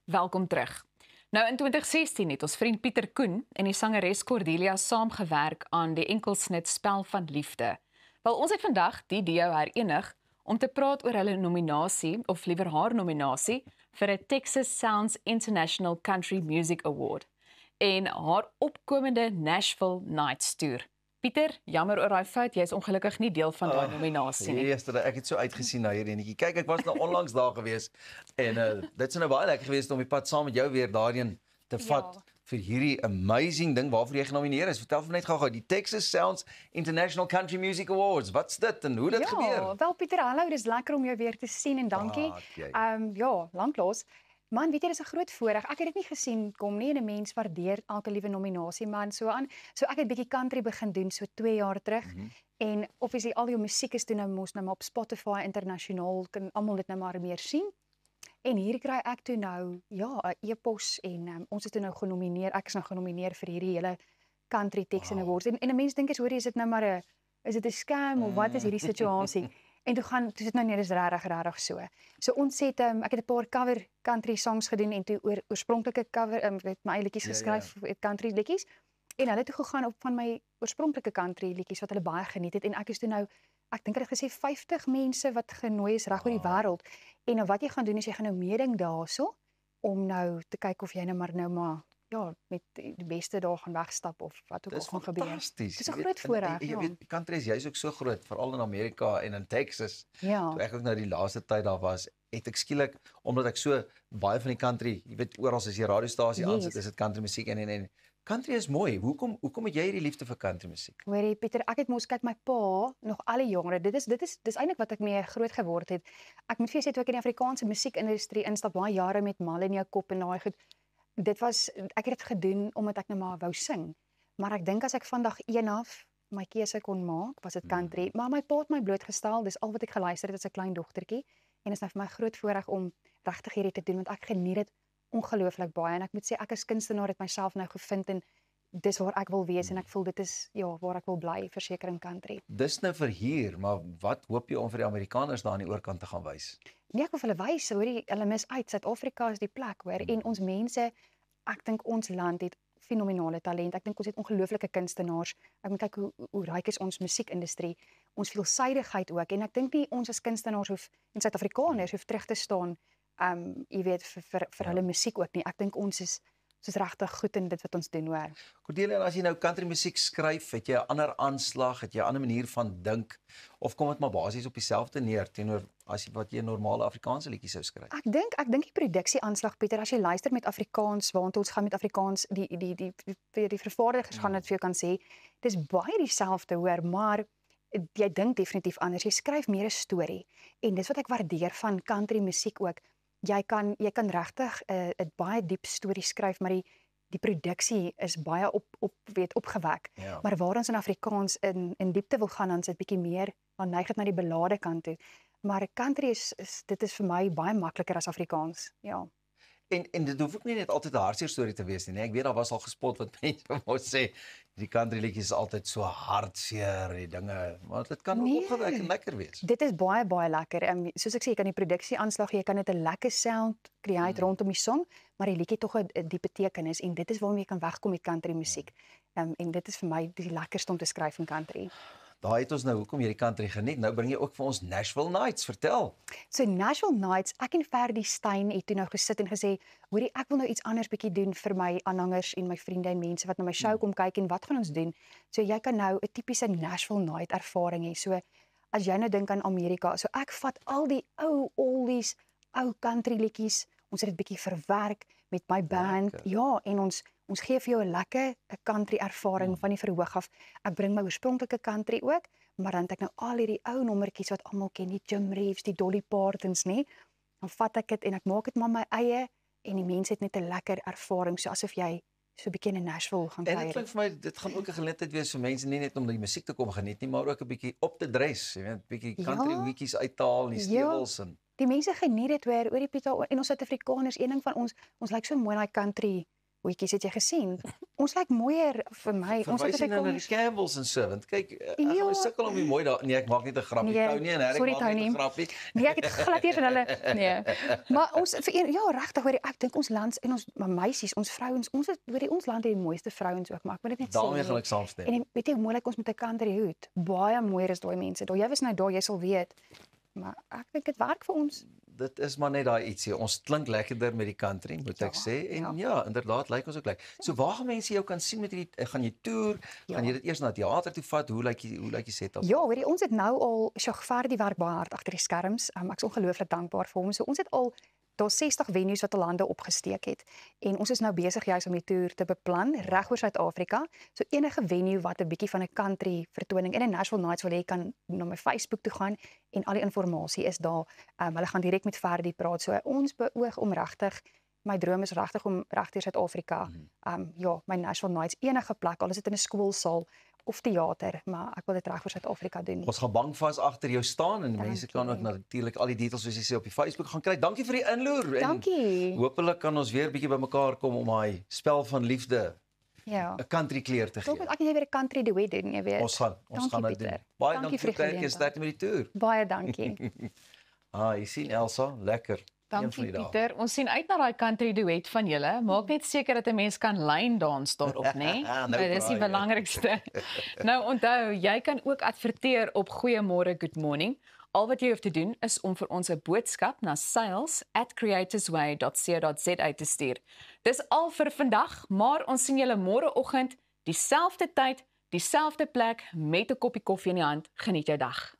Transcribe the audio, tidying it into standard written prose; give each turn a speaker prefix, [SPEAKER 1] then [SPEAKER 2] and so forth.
[SPEAKER 1] Welkom terug. Nou in 2016 het ons vriend Pieter Koen en die sangeres Cordelia saamgewerk aan die enkelsnit Spel van Liefde. Wel ons het vandag die duo herenig om te praat oor hulle nominasie of liewer haar nominasie vir 'n Texas Sounds International Country Music Award en haar opkomende Nashville Nights toer. Pieter, jammer oor daai fout, jy is ongelukkig nie deel van daai nominasie nie.
[SPEAKER 2] Yesterday, ek het so uitgesien na hierdie enetjie. Kyk, ek was nou onlangs daar gewees en dit is nou baie lekker geweest om die pad saam met jou weer daarheen te vat vir hierdie amazing ding waarvoor jy genomineer is. Vertel vir net gou-gou, die Texas Sounds International Country Music Awards. Wat's dit en hoe dit gebeur?
[SPEAKER 3] Ja, wel Pieter, hallo, dis lekker om jou weer te sien en dankie. Ja, lanklaas. Man, weet jy, dis 'n groot voorreg. Ek het dit nie gesien kom nie en 'n mens waardeer elke liewe nominasie man so aan. So ek het bietjie country begin doen so 2 jaar terug. En obviously al jou musiek is toe nou mos nou maar op Spotify internasionaal, kan almal dit nou maar meer sien. En hier kry ek toe nou 'n e-pos en ons is toe nou genomineer. Ek is nou genomineer vir hierdie hele Country Texan Awards. En 'n mens dink is dit nou maar 'n scam of wat is hierdie situasie? En toe sit nou nee, dis regtig so. So ons het ek het 'n paar cover country songs gedoen en toe oorspronklike cover met my eie liedjies geskryf, country liedjies. En hulle het toe gegaan op van my oorspronklike country liedjies wat hulle baie geniet het en ek is toe nou ek dink hulle het gesê 50 mense wat genooi is reg oor die wêreld. En nou wat jy gaan doen is jy gaan nou meeding daarso om nou te kyk of jy nou maar met die beste daar gaan wegstap of wat ook al gaan gebeur.
[SPEAKER 2] Fantasties.
[SPEAKER 3] Dis 'n groot voorreg.
[SPEAKER 2] Jy weet, country is juist ook so groot, veral in Amerika en in Texas.
[SPEAKER 3] Ja.
[SPEAKER 2] Toe ek ook nou die laaste tyd daar was, het ek skielik, omdat ek so baie van die country, jy weet, oral as jy radiostasie aansit, is dit country musiek en country is mooi. Hoekom het jy hierdie liefde vir country musiek?
[SPEAKER 3] Hoorie Pieter, ek het mos kyk my pa nog al die jongere. Dis eintlik wat ek mee groot geword het. Ek moet vir jou sê toe ek in die Afrikaanse musiekindustrie instap, baie jare met mal in jou kop en daai goed. Ek het dit gedoen omdat ek nou maar wou sing. Maar ek dink as ek van dag 1 af my keuse kon maak, was dit country. Maar my pa het my blootgestel, dis al wat ek geluister het as 'n klein dogtertjie en is nou vir my groot voorreg om regtig hierdie te doen want ek geniet dit ongelooflik baie en ek moet sê ek as kunstenaar het myself nou gevind en dis waar ek wil wees en ek voel dit is waar ek wil bly, verseker in country.
[SPEAKER 2] Dis nou vir hier, maar wat hoop jy om vir die Amerikaners daar aan die oorkant te gaan wys?
[SPEAKER 3] Nee, ek wil vir hulle wys, hoorie, hulle mis uit. Suid-Afrika is die plek, hoor. En ons mense, ek dink ons land het fenominale talent. Ek dink ons het ongelooflike kunstenaars. Ek moet kyk hoe ryk is ons musiekindustrie, ons veelsidigheid ook. En ek dink nie ons as kunstenaars en Suid-Afrikaners hoef terug te staan, jy weet, vir hulle musiek ook nie. Ek dink ons is regtig goed in dit wat ons doen, hoor.
[SPEAKER 2] Cordelia, as jy nou country musiek skryf, het jy 'n ander aanslag, het jy 'n ander manier van dink of kom dit maar basies op dieselfde neer teenoor wat jy 'n normale Afrikaanse liedjie sou skryf?
[SPEAKER 3] Ek dink die produksieaanslag Pieter, as jy luister met Afrikaans, waant ons gaan met Afrikaans, die vervaardigers gaan dit vir jou kan sê, dis baie dieselfde, hoor, maar jy dink definitief anders. Jy skryf meer 'n storie en dis wat ek waardeer van country musiek ook. Jy kan regtig 'n baie diep storie skryf, maar die produksie is baie opgewek.
[SPEAKER 2] Ja.
[SPEAKER 3] Maar waar ons in Afrikaans in diepte wil gaan, dan is dit bietjie meer, dan neig dit na die belade kant toe. Maar country dit is vir my baie makliker as Afrikaans. Ja.
[SPEAKER 2] En dit hoef ook nie net altyd 'n hartseer storie te wees nie. Ek weet daar was al gespot wat mense wou sê die country liedjies is altyd so hartseer, die dinge, maar dit kan ook opgewek en lekker wees.
[SPEAKER 3] Dit is baie lekker. Soos ek sê, jy kan die produksie aanslag, jy kan dit 'n lekker sound create rondom die song, maar die liedjie tog 'n diepe betekenis en dit is waarom jy kan wegkom met country musiek. En dit is vir my die lekkerste om te skryf in country.
[SPEAKER 2] Daar het ons nou hoekom jy die country geniet. Nou bring jy ook vir ons Nashville Nights, vertel.
[SPEAKER 3] So Nashville Nights, ek en Ferdy Stein het toe nou gesit en gesê, hoorie, ek wil nou iets anders bietjie doen vir my aanhangers en my vriende en mense wat na my show kom kyk en wat gaan ons doen? So jy kan nou 'n tipiese Nashville Night ervaring hê. So as jy nou dink aan Amerika, so ek vat al die ou oldies, ou country liedjies, ons het dit bietjie verwerk met my band.
[SPEAKER 2] Lekker.
[SPEAKER 3] Ja, en ons gee vir jou 'n lekker country ervaring van die verhoog af. Ek bring my oorspronklike country ook, maar dan het ek nou al hierdie ou nommertjies wat almal ken, die Jim Reeves, die Dolly Partons, nê. Dan vat ek dit en ek maak dit maar my eie en die mense het net 'n lekker ervaring, so asof jy so 'n bietjie in Nashville gaan
[SPEAKER 2] En
[SPEAKER 3] kuier.
[SPEAKER 2] dit klink vir my, dit gaan ook 'n geleentheid wees vir mense nie net om die musiek te kom geniet nie, maar ook 'n bietjie op te dress, jy weet, bietjie country hoedjies uithaal, die stewels en
[SPEAKER 3] Die mense geniet dit, hoor, oor die Pieter en ons Suid-Afrikaners, een ding van ons lyk so mooi in daai country Hoetjies, het jy gesien? Ons lyk mooier vir my. Ons
[SPEAKER 2] Verwys jy nou na die Campbells en so, want kyk, ek gaan sukkel om die mooi daar. Nee, ek maak net 'n grappie.
[SPEAKER 3] Nee,
[SPEAKER 2] Tony en Eric
[SPEAKER 3] sorry,
[SPEAKER 2] maak net
[SPEAKER 3] Tony.
[SPEAKER 2] 'n grappie.
[SPEAKER 3] Nee, ek het glad nie van hulle nee. Maar ons ja, regtig hoor ek dink ons land en ons meisies, ons vrouens, ons het hoor ons land het die mooiste vrouens ook, maar ek moet dit net sê.
[SPEAKER 2] Daarmee gaan ek saamstem.
[SPEAKER 3] En weet jy hoe mooi lyk ons met 'n country hoed? Baie mooier is daai mense. Daar jy was nou daar, jy sal weet. Maar ek dink dit werk vir ons.
[SPEAKER 2] Dit is maar net daai ietsie. Ons klink lekkerder met die country, moet ek sê. En ja, inderdaad lyk ons ook lekker. So waar gaan mense jou kan sien met hierdie gaan jy toer? Gaan jy dit eers na teater toe vat? Hoe lyk jy setup?
[SPEAKER 3] Ja, hoorie, ons het nou al Shagfardi werk baie hard agter die skerms. Ek's ongelooflik dankbaar vir hom. So ons het al daar 60 venues wat al lande opgesteek het. En ons is nou besig juis om die toer te beplan reg oor Suid-Afrika. So enige venue wat 'n bietjie van 'n country vertoning en 'n Nashville Nights wil hê, kan na my Facebook toe gaan en al die inligting is daar. Hulle gaan direk met Ferdi praat. So ons beoog om regtig my droom is regtig om regdeur Suid-Afrika ja, my Nashville Nights enige plek, al is dit in 'n skoolsaal of teater, maar ek wil dit reg vir Suid-Afrika doen.
[SPEAKER 2] Ons gaan bankvas agter jou staan en mense kan ook natuurlik al die details soos jy sê op die Facebook gaan kry. Dankie vir die inloer.
[SPEAKER 3] Dankie.
[SPEAKER 2] En hopelik kan ons weer bietjie bymekaar kom om daai spel van liefde
[SPEAKER 3] ja
[SPEAKER 2] 'n country kleur te gee.
[SPEAKER 3] Ek wil weer 'n country duet doen, jy weet.
[SPEAKER 2] Ons gaan dit doen. Baie dankie vir die tyd en sterkte met die toer.
[SPEAKER 3] Baie dankie.
[SPEAKER 2] Jy sien Elsa, lekker.
[SPEAKER 1] Dankie Pieter. Ons sien uit na daai country duet van julle. Maak net seker dat 'n mens kan lyn dans daarop, né? Dis die belangrikste. Nou onthou, jy kan ook adverteer op Goeiemôre Good Morning. Al wat jy hoef te doen is om vir ons 'n boodskap na sales@creatorsway.co.za te stuur. Dis al vir vandag, maar ons sien julle môreoggend, dieselfde tyd, dieselfde plek met 'n koppie koffie in die hand. Geniet jou dag.